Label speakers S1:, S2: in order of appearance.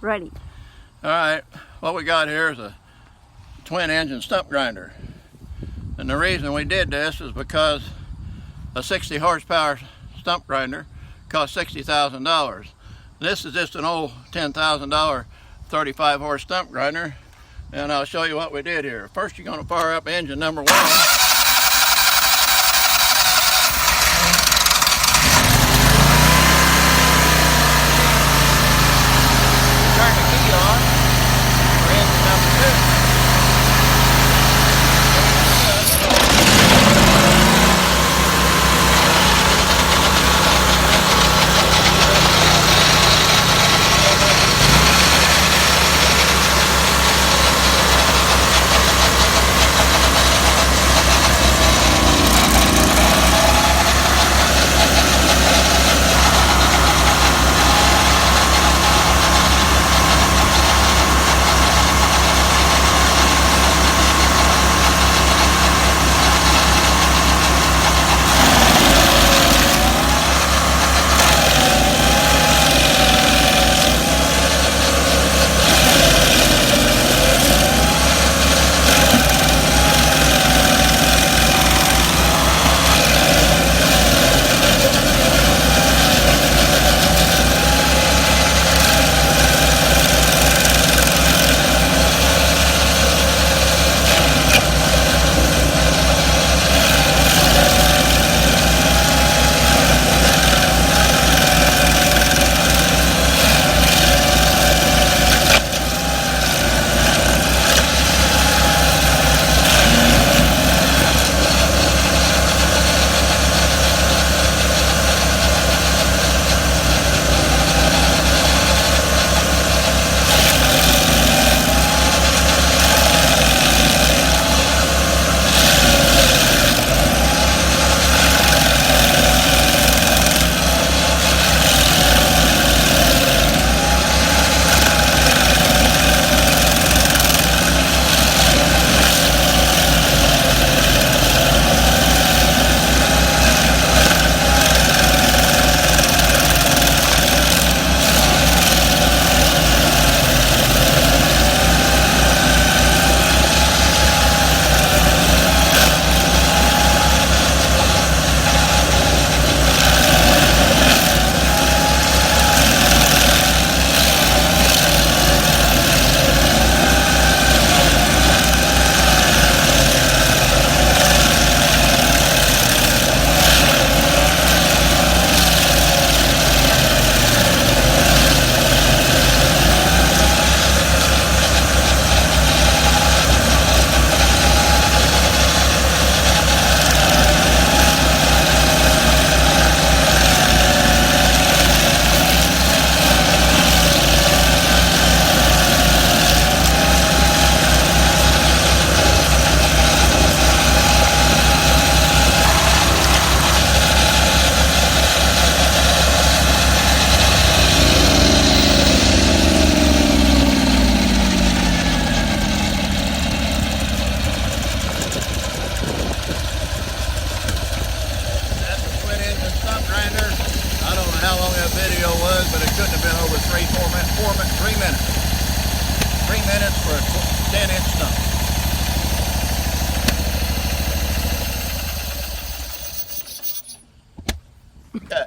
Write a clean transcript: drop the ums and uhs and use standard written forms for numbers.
S1: Ready.
S2: All right, what we got here is a twin engine stump grinder. And the reason we did this is because a 60 horsepower stump grinder costs $60,000. This is just an old $10,000 35 horse stump grinder, and I'll show you what we did here. First, you're going to fire up engine number 1. Turn the key on for engine number 2. How long that video was, but it couldn't have been over 3 minutes. 3 minutes for a 10-inch stump. Okay.